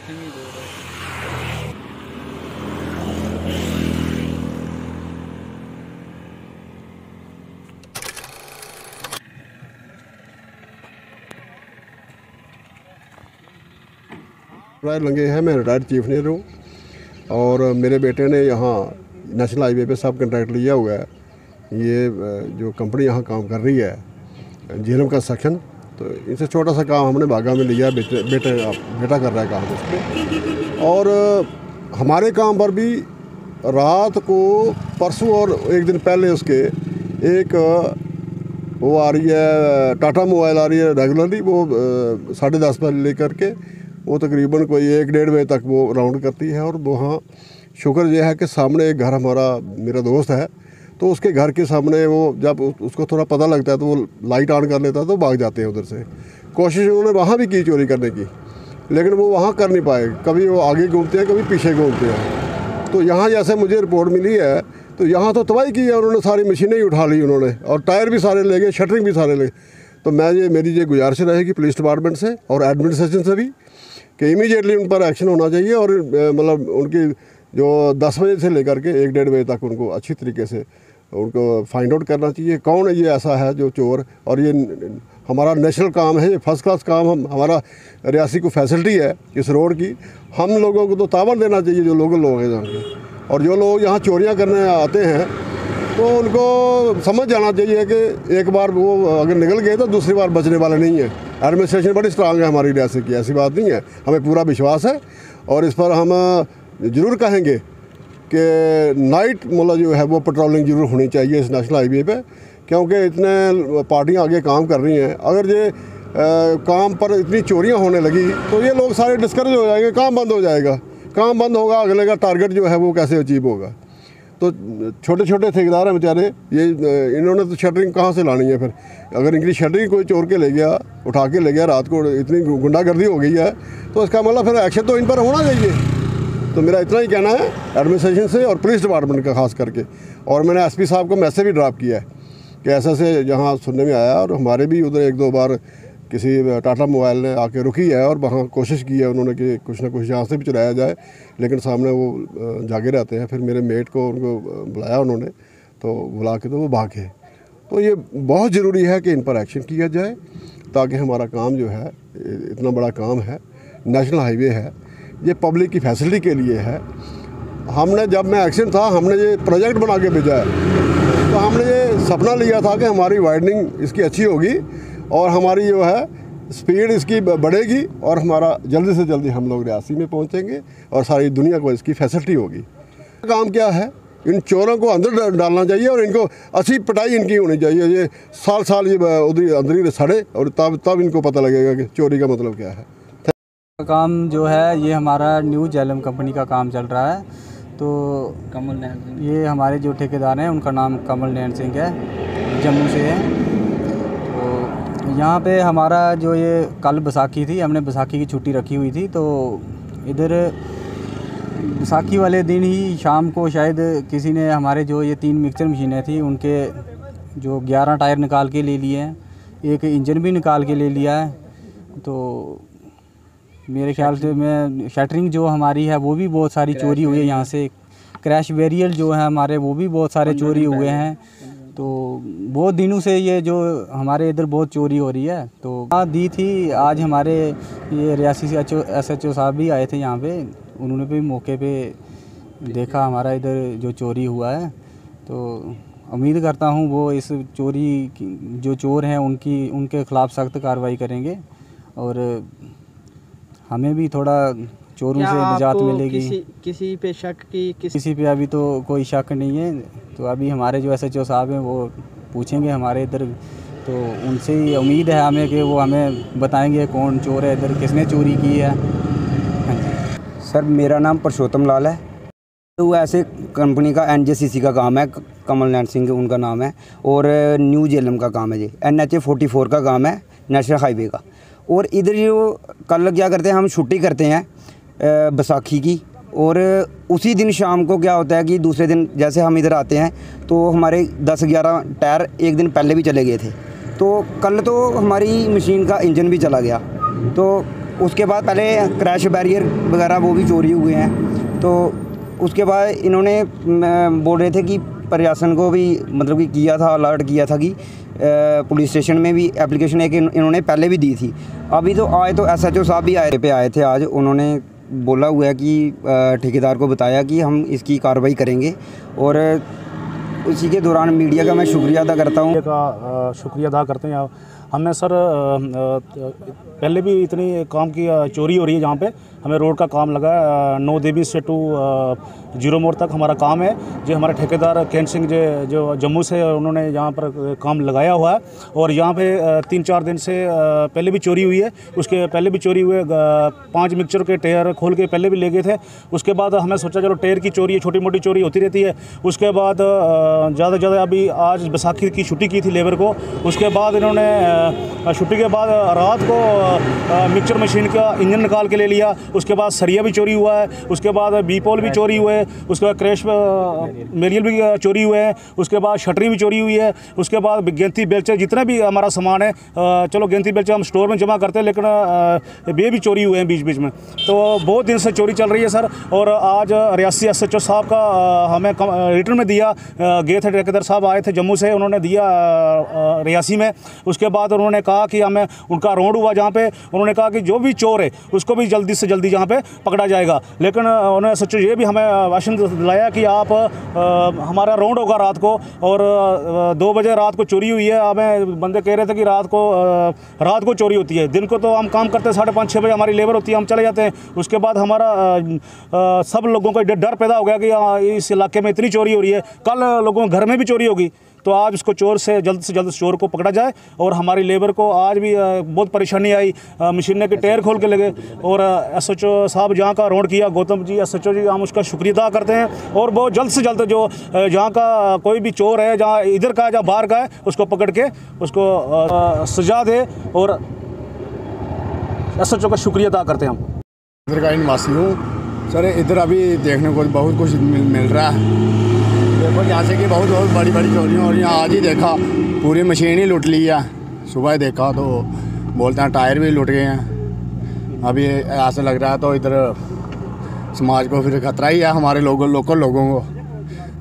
लगे हैं। मैं रिटायर्ड चीफ इंजीनियर हूँ और मेरे बेटे ने यहाँ नेशनल हाईवे पे सब कॉन्ट्रैक्ट लिया हुआ है। ये जो कंपनी यहाँ काम कर रही है झेलम कंस्ट्रक्शन, तो इनसे छोटा सा काम हमने बागा में लिया है। बेटा कर रहा है काम उस पर। और हमारे काम पर भी रात को परसों और एक दिन पहले उसके एक वो आ रही है, टाटा मोबाइल आ रही है रेगुलरली, वो 10:30 पर लेकर के वो तकरीबन कोई 1-1:30 बजे तक वो राउंड करती है। और वहाँ शुक्र यह है कि सामने एक घर हमारा मेरा दोस्त है, तो उसके घर के सामने वो जब उसको थोड़ा पता लगता है तो वो लाइट ऑन कर लेता है, तो भाग जाते हैं उधर से। कोशिश उन्होंने वहाँ भी की चोरी करने की, लेकिन वो वहाँ कर नहीं पाए। कभी वो आगे घूमते हैं, कभी पीछे घूमते हैं। तो यहाँ जैसे मुझे रिपोर्ट मिली है तो यहाँ तो तबाही की है उन्होंने, सारी मशीनें ही उठा ली उन्होंने और टायर भी सारे ले गए, शटरिंग भी सारे ले। तो मेरी ये गुजारिश रहेगी पुलिस डिपार्टमेंट से और एडमिनिस्ट्रेशन से भी कि इमीडिएटली उन पर एक्शन होना चाहिए। और मतलब उनकी जो 10 बजे से लेकर के 1-1:30 बजे तक उनको अच्छी तरीके से उनको फाइंड आउट करना चाहिए कौन है ये ऐसा है जो चोर। और ये हमारा नेशनल काम है, ये फर्स्ट क्लास काम हमारा रियासी को फैसिलिटी है इस रोड की। हम लोगों को तो ताबड़ देना चाहिए जो लोग हैं यहाँ के। और जो लोग यहाँ चोरियाँ करने आते हैं तो उनको समझ जाना चाहिए कि एक बार वो अगर निकल गए तो दूसरी बार बचने वाले नहीं है। एडमिनिस्ट्रेशन बड़ी स्ट्रांग है हमारी रियासत की, ऐसी बात नहीं है, हमें पूरा विश्वास है। और इस पर हम ज़रूर कहेंगे कि नाइट मतलब जो है वो पेट्रोलिंग ज़रूर होनी चाहिए इस नेशनल हाईवे पे, क्योंकि इतने पार्टियां आगे काम कर रही हैं। अगर ये काम पर इतनी चोरियां होने लगी तो ये लोग सारे डिस्करेज हो जाएंगे, काम बंद हो जाएगा। काम बंद होगा, अगले का टारगेट जो है वो कैसे अचीव होगा। तो छोटे छोटे ठेकेदार हैं बेचारे, ये इन्होंने तो शटरिंग कहाँ से लानी है फिर। अगर इनकी शटरिंग कोई चोर के ले गया, उठा के ले गया रात को, इतनी गुंडागर्दी हो गई है तो इसका मतलब फिर एक्शन तो इन पर होना चाहिए। तो मेरा इतना ही कहना है एडमिनिस्ट्रेशन से और पुलिस डिपार्टमेंट का खास करके। और मैंने एसपी साहब को मैसेज भी ड्रॉप किया है कि ऐसा से यहाँ सुनने में आया। और हमारे भी उधर 1-2 बार किसी टाटा मोबाइल ने आके रुकी है और वहाँ कोशिश की है उन्होंने कि कुछ ना कुछ यहाँ से भी चलाया जाए, लेकिन सामने वो जागे रहते हैं। फिर मेरे मेट को उनको बुलाया उन्होंने, तो बुला के तो वो भागे। तो ये बहुत ज़रूरी है कि इन पर एक्शन किया जाए ताकि हमारा काम जो है, इतना बड़ा काम है, नेशनल हाईवे है, ये पब्लिक की फैसिलिटी के लिए है। हमने जब मैं एक्शन था हमने ये प्रोजेक्ट बना के भेजा है, तो हमने ये सपना लिया था कि हमारी वाइडनिंग इसकी अच्छी होगी और हमारी जो है स्पीड इसकी बढ़ेगी और हमारा जल्दी से जल्दी हम लोग रियासी में पहुंचेंगे और सारी दुनिया को इसकी फैसिलिटी होगी। काम क्या है, इन चोरों को अंदर डालना चाहिए और इनको अच्छी पिटाई इनकी होनी चाहिए। ये साल ये उधर अंदर ही सड़े और तब इनको पता लगेगा कि चोरी का मतलब क्या है। काम जो है ये हमारा न्यू झेलम कंपनी का काम चल रहा है। तो कमल नैन सिंह, ये हमारे जो ठेकेदार हैं उनका नाम कमल नैन सिंह है, जम्मू से है। तो यहाँ पे हमारा जो ये कल बैसाखी थी, हमने बैसाखी की छुट्टी रखी हुई थी। तो इधर बैसाखी वाले दिन ही शाम को शायद किसी ने हमारे जो ये 3 मिक्सर मशीनें थी उनके जो 11 टायर निकाल के ले लिए हैं, एक इंजन भी निकाल के ले लिया है। तो मेरे ख्याल से मैं शटरिंग जो हमारी है वो भी बहुत सारी चोरी हुई है यहाँ से। क्रैश बैरियर जो है हमारे वो भी बहुत सारे चोरी हुए हैं। तो बहुत दिनों से ये जो हमारे इधर बहुत चोरी हो रही है। तो दी थी आज हमारे ये रियासी से SHO साहब भी आए थे यहाँ पे, उन्होंने भी मौके पे देखा हमारा इधर जो चोरी हुआ है। तो उम्मीद करता हूँ वो इस चोरी जो चोर हैं उनके ख़िलाफ़ सख्त कार्रवाई करेंगे और हमें भी थोड़ा चोरों से निजात मिलेगी। किसी पे शक की किसी पे अभी तो कोई शक नहीं है। तो अभी हमारे जो SHO साहब हैं वो पूछेंगे हमारे इधर, तो उनसे ही उम्मीद है हमें कि वो हमें बताएंगे कौन चोर है इधर, किसने चोरी की है। हाँ जी सर, मेरा नाम परशोत्तम लाल है। तो ऐसे कंपनी का NJCC का काम है, कमल नैन सिंह उनका नाम है, और न्यू झेलम का काम है जी, NH 44 का काम है नेशनल हाईवे का। और इधर जो कल क्या करते हैं, हम छुट्टी करते हैं बैसाखी की, और उसी दिन शाम को क्या होता है कि दूसरे दिन जैसे हम इधर आते हैं तो हमारे 10-11 टायर एक दिन पहले भी चले गए थे। तो कल तो हमारी मशीन का इंजन भी चला गया। तो उसके बाद पहले क्रैश बैरियर वगैरह वो भी चोरी हुए हैं। तो उसके बाद इन्होंने बोल रहे थे कि प्रशासन को भी मतलब कि किया था, अलर्ट किया था कि पुलिस स्टेशन में भी एप्लीकेशन एक इन्होंने पहले भी दी थी। अभी तो आए तो SHO साहब भी आए थे आज। उन्होंने बोला हुआ है कि ठेकेदार को बताया कि हम इसकी कार्रवाई करेंगे, और उसी के दौरान मीडिया का मैं शुक्रिया अदा करता हूँ। शुक्रिया अदा करते हैं। हमें सर पहले भी इतनी काम की चोरी हो रही है जहाँ पे हमें रोड का काम लगा है। 9 देवी से टू 0 मोड़ तक हमारा काम है। जो हमारे ठेकेदार कैन सिंह जो जम्मू से उन्होंने यहाँ पर काम लगाया हुआ है, और यहाँ पे 3-4 दिन से पहले भी चोरी हुई है। उसके पहले भी चोरी हुए 5 मिक्सचर के टायर खोल के पहले भी ले गए थे। उसके बाद हमें सोचा चलो टायर की चोरी है, छोटी मोटी चोरी होती रहती है। उसके बाद ज़्यादा अभी आज बैसाखी की छुट्टी की थी लेबर को। उसके बाद इन्होंने छुट्टी के बाद रात को मिक्सचर मशीन का इंजन निकाल के ले लिया। उसके बाद सरिया भी चोरी हुआ है। उसके बाद बीपोल भी चोरी हुए। उसके बाद क्रैश मेरियल भी चोरी हुए हैं। उसके बाद शटरी भी चोरी हुई है। उसके बाद गेंती बेलचे जितना भी हमारा सामान है, चलो गेंती बेलचे हम स्टोर में जमा करते हैं, लेकिन ये भी चोरी हुए हैं बीच बीच में। तो बहुत दिन से चोरी चल रही है सर। और आज रियासी SHO साहब का हमें रिटर्न में दिया गए थे। ठेकेदार साहब आए थे जम्मू से, उन्होंने दिया रियासी में। उसके बाद उन्होंने कहा कि हमें उनका रोड हुआ जहाँ पे, उन्होंने कहा कि जो भी चोर है उसको भी जल्दी से जल्दी जहाँ पे पकड़ा जाएगा। लेकिन उन्होंने SHO ये भी हमें आश्वासन दिलाया कि आप हमारा राउंड होगा रात को, और 2 बजे रात को चोरी हुई है। हमें बंदे कह रहे थे कि रात को चोरी होती है। दिन को तो हम काम करते हैं 5:30-6 बजे हमारी लेबर होती है, हम चले जाते हैं। उसके बाद हमारा सब लोगों को डर पैदा हो गया कि इस इलाके में इतनी चोरी हो रही है, कल लोगों के घर में भी चोरी होगी। तो आज उसको चोर से जल्द चोर को पकड़ा जाए। और हमारी लेबर को आज भी बहुत परेशानी आई, मशीनें के टायर खोल के लगे। और SHO साहब जहाँ का रोड किया, गौतम जी SHO जी, हम उसका शुक्रिया अदा करते हैं। और बहुत जल्द से जल्द जो जहाँ का कोई भी चोर है, जहाँ इधर का है जहाँ बाहर का है, उसको पकड़ के उसको सजा दे। और SHO का शुक्रिया अदा करते हैं हम। इधर का निवासी हूँ सर। इधर अभी देखने को बहुत कुछ मिल रहा है। देखो जैसे कि बहुत बड़ी चोरियाँ हो रही हैं। आज ही देखा पूरी मशीन ही लूट ली है। सुबह देखा तो बोलते हैं टायर भी लूट गए हैं। अभी ऐसा लग रहा है तो इधर समाज को फिर खतरा ही है, हमारे लोकल लोगों को,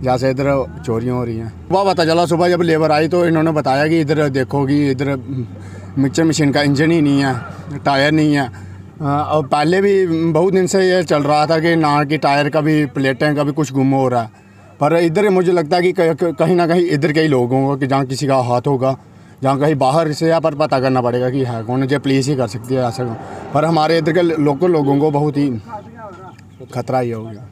जैसे इधर चोरियाँ हो रही हैं। सुबह पता चला, सुबह जब लेबर आई तो इन्होंने बताया कि इधर देखो कि इधर मिक्सचर मशीन का इंजन ही नहीं है, टायर नहीं है। और पहले भी बहुत दिन से ये चल रहा था कि ना कि टायर का भी प्लेटें का भी कुछ गुम हो रहा है। पर इधर मुझे लगता है कि कहीं ना कहीं इधर के ही लोग होंगे, कि जहाँ किसी का हाथ होगा, जहाँ कहीं बाहर से यहाँ पर पता करना पड़ेगा कि है कौन, जो पुलिस ही कर सकती है ऐसा। पर हमारे इधर के लोकल लोगों को बहुत ही खतरा ही हो गया।